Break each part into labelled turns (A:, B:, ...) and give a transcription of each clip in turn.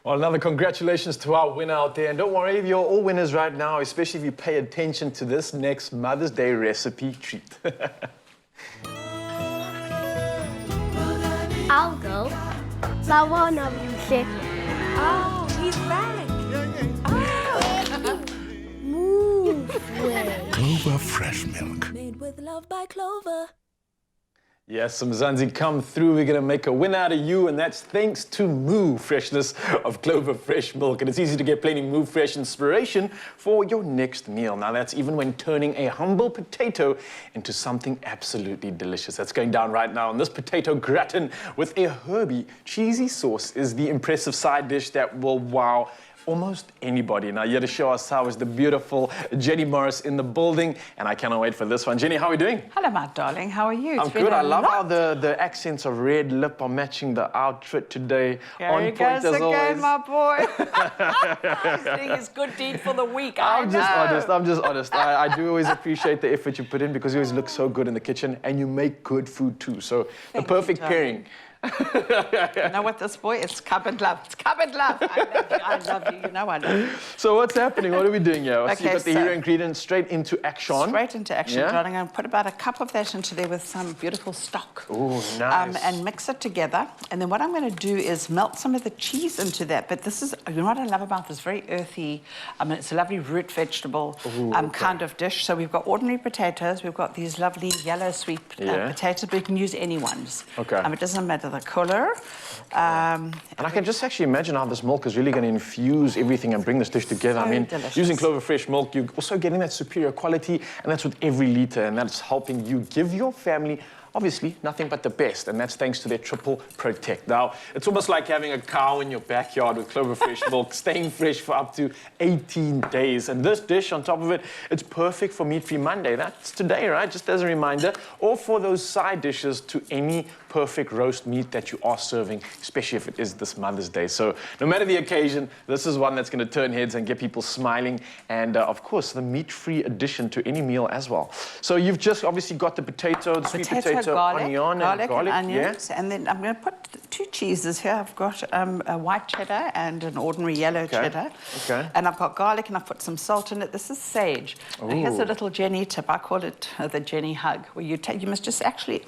A: Well, another congratulations to our winner out there. And don't worry, you're all winners right now, especially if you pay attention to this next Mother's Day recipe treat.
B: I'll go. I want to say,
C: Oh, he's back.
B: move way.
D: Clover fresh milk.
C: Made with love by Clover.
A: Yes, Mzansi, come through. We're going to make a win out of you, and that's thanks to Moo Freshness of Clover Fresh Milk. And it's easy to get plenty Moo Fresh inspiration for your next meal. Now, that's even when turning a humble potato into something absolutely delicious. That's going down right now. And this potato gratin with a herby, cheesy sauce is the impressive side dish that will wow almost anybody. Now, here to show us how is the beautiful Jenny Morris in the building, and I cannot wait for this one. Jenny, how are we doing?
E: Hello, my darling. How are you?
A: I'm good. I love how the accents of red lip are matching the outfit today.
E: There he goes again, my boy. He's doing his good deed for the week.
A: I'm just honest. I do always appreciate the effort you put in because you always look so good in the kitchen and you make good food too. So the perfect pairing.
E: You know what, this boy? It's cupboard love. It's cupboard love. I love you. You know I love you.
A: So what's happening? What are we doing here? I see
E: Okay,
A: you've got the hero ingredient straight into action.
E: Straight into action,
A: Yeah?
E: darling. I'm going to put about a cup of that into there with some beautiful stock.
A: Ooh, nice.
E: And mix it together. And then what I'm going to do is melt some of the cheese into that. But this is, you know what I love about this? Very earthy. It's a lovely root vegetable kind of dish. So we've got ordinary potatoes. We've got these lovely yellow sweet potatoes, but you can use any ones.
A: Okay.
E: It doesn't matter the colour.
A: And I can just actually imagine how this milk is really going to infuse everything and bring this dish together.
E: So
A: I mean,
E: delicious.
A: using Clover Fresh milk, you're also getting that superior quality, and that's with every litre, and that's helping you give your family obviously nothing but the best, and that's thanks to their triple protect. Now, it's almost like having a cow in your backyard with Clover Fresh milk, staying fresh for up to 18 days. And this dish, on top of it, it's perfect for Meat Free Monday. That's today, right? Just as a reminder, or for those side dishes to any perfect roast meat that you are serving, especially if it is this Mother's Day. So no matter the occasion, this is one that's going to turn heads and get people smiling. And of course, the meat-free addition to any meal as well. So you've just obviously got the potato, the sweet potato,
E: garlic,
A: onion, and garlic,
E: and onions,
A: yeah.
E: and then I'm going to put two cheeses here. I've got a white cheddar and an ordinary yellow cheddar.
A: Okay.
E: And I've got garlic, and I've put some salt in it. This is sage. Now, here's a little Jenny tip. I call it the Jenny hug, where you must just actually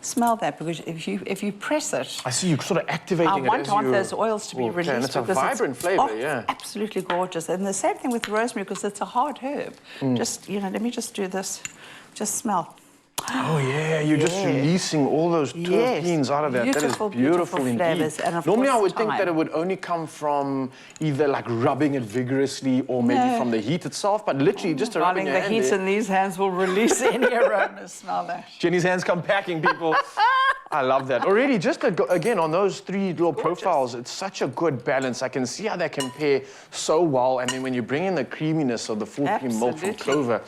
E: smell that, because if you press it,
A: I see you sort of activating
E: I want those oils to be released.
A: And it's a vibrant flavour, yeah.
E: Absolutely gorgeous. And the same thing with rosemary, because it's a hard herb. Just, let me just do this. Just smell.
A: Oh, yeah, you're just releasing all those terpenes out of that.
E: Beautiful,
A: that is beautiful indeed.
E: Flavors, and
A: normally I would think that it would only come from either like rubbing it vigorously or maybe from the heat itself, but literally just rubbing your hand
E: the heat
A: there.
E: in these hands will release any aroma. Smell that.
A: Jenny's hands come packing, people. I love that. Already, just again, on those three little profiles, it's such a good balance. I can see how they compare so well. And then when you bring in the creaminess of the full cream milk from Clover,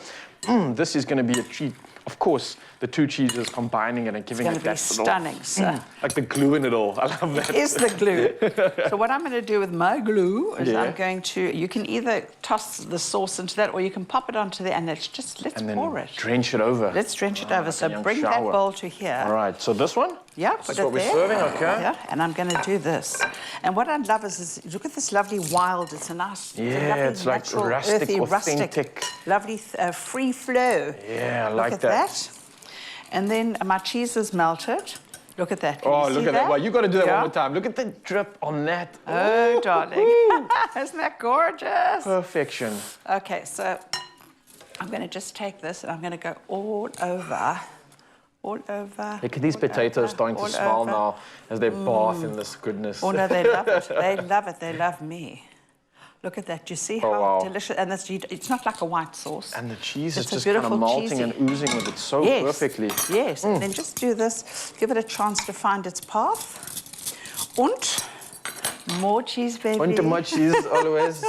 A: this is going to be a treat. Of course, the two cheeses combining it and giving it that
E: little... stunning, sir.
A: Like the glue in it all. I love that.
E: It is the glue. So what I'm going to do with my glue is I'm going to... You can either toss the sauce into that, or you can pop it onto there, and let's pour it.
A: Drench it over.
E: Let's drench it over. So bring that bowl to here.
A: All right. So this one?
E: Yeah,
A: put it there. This is what we're serving, okay?
E: Yeah, and I'm going to do this. And what I love is look at this lovely wild. It's a nice,
A: it's like
E: natural,
A: rustic,
E: earthy,
A: authentic.
E: Lovely free flow.
A: Yeah, I like
E: Look at that. And then my cheese is melted. Look at that.
A: Can you see that? Well, you got to do that one more time. Look at the drip on that.
E: Oh, darling. Isn't that gorgeous?
A: Perfection.
E: Okay, so I'm going to just take this and I'm going to go all over. Look at
A: these potatoes starting to smile now as they bath in this goodness.
E: Oh, no, they love it. They love it. They love me. Look at that. Do you see how delicious? And it's not like a white sauce.
A: And the cheese is just kind of melting and oozing with it so perfectly.
E: Yes. And then just do this. Give it a chance to find its path. And more cheese, baby.
A: And more cheese, always.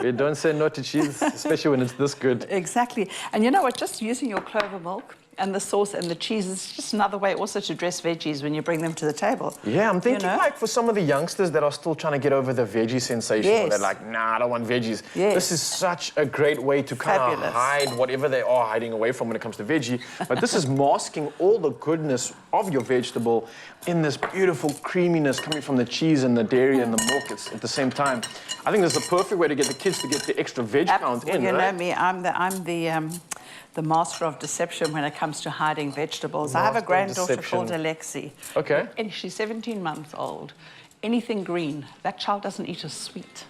A: We don't say no to cheese, especially when it's this good.
E: Exactly. And you know what? Just using your Clover milk, and the sauce and the cheese is just another way also to dress veggies when you bring them to the table.
A: Yeah, I'm thinking
E: You know?
A: like for some of the youngsters that are still trying to get over the veggie sensation, or
E: Yes.
A: they're like, nah, I don't want veggies.
E: Yes.
A: This is such a great way to kind of
E: Fabulous.
A: hide whatever they are hiding away from when it comes to veggie. But this is masking all the goodness of your vegetable in this beautiful creaminess coming from the cheese and the dairy and the milk at the same time. I think this is the perfect way to get the kids to get the extra veg count
E: Well,
A: in,
E: you
A: right?
E: know me, I'm the master of deception when it comes to hiding vegetables. I have a
A: Master of
E: granddaughter
A: deception.
E: called Alexi.
A: Okay.
E: And she's 17 months old. Anything green, that child doesn't eat a sweet.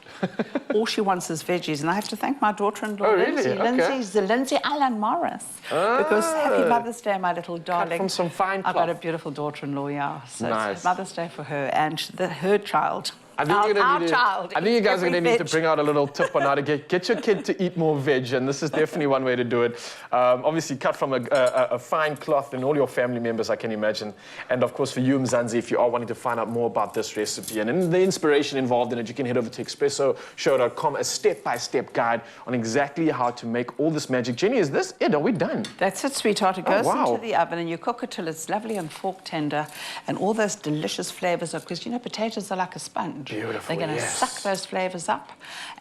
E: All she wants is veggies. And I have to thank my daughter-in-law,
A: Oh, really?
E: Lindsay.
A: Okay.
E: Lindsay's the Lindsay Allen Morris. Because happy Mother's Day, my little darling.
A: from some fine
E: I've got a
A: cloth.
E: beautiful daughter-in-law, yeah. So
A: Nice.
E: it's Mother's Day for her and her child.
A: I think, you're gonna
E: our
A: need to,
E: child
A: I think you
E: eats
A: guys are going to
E: every
A: need to
E: veg.
A: bring out a little tip on how to get your kid to eat more veg, and this is definitely one way to do it. Obviously cut from a fine cloth, and all your family members, I can imagine. And of course for you, Mzansi, if you are wanting to find out more about this recipe and the inspiration involved in it, you can head over to expressoshow.com, a step-by-step guide on exactly how to make all this magic. Jenny, is this it? Are we done?
E: That's it, sweetheart. It goes
A: wow.
E: into the oven and you cook it till it's lovely and fork tender, and all those delicious flavors are, because you know potatoes are like a sponge.
A: Beautiful,
E: They're going to
A: yes.
E: suck those flavors up,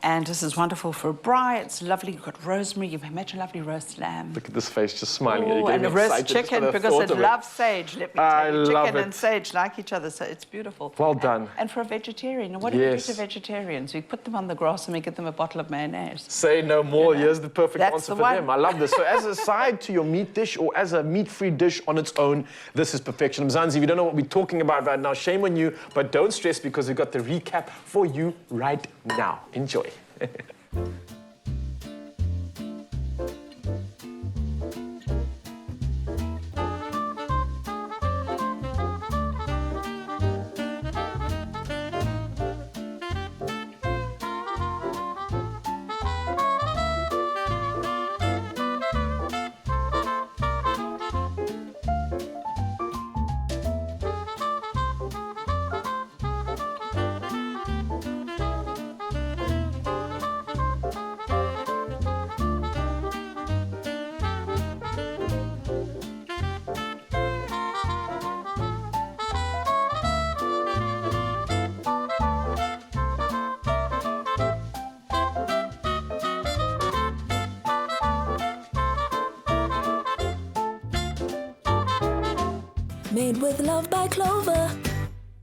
E: and this is wonderful for a braai. It's lovely. You've got rosemary. You can make a lovely roast lamb.
A: Look at this face just smiling. You're
E: Oh,
A: getting
E: and a roast
A: excited just for
E: chicken
A: the
E: because
A: thought
E: it
A: of
E: loves sage. Let me
A: I
E: tell you,
A: love
E: chicken
A: it.
E: and sage like each other, so it's beautiful.
A: Well done.
E: And for a vegetarian, and what do you do
A: Yes.
E: to vegetarians? We put them on the grass and we give them a bottle of mayonnaise.
A: Say no more.
E: You know,
A: Here's the perfect
E: that's
A: answer
E: the
A: for
E: one.
A: them. I love this. So as a side to your meat dish or as a meat-free dish on its own, this is perfection. Mzansi, if you don't know what we're talking about right now, shame on you, but don't stress because we've got the recap for you right now. Enjoy.
C: Made with love by Clover.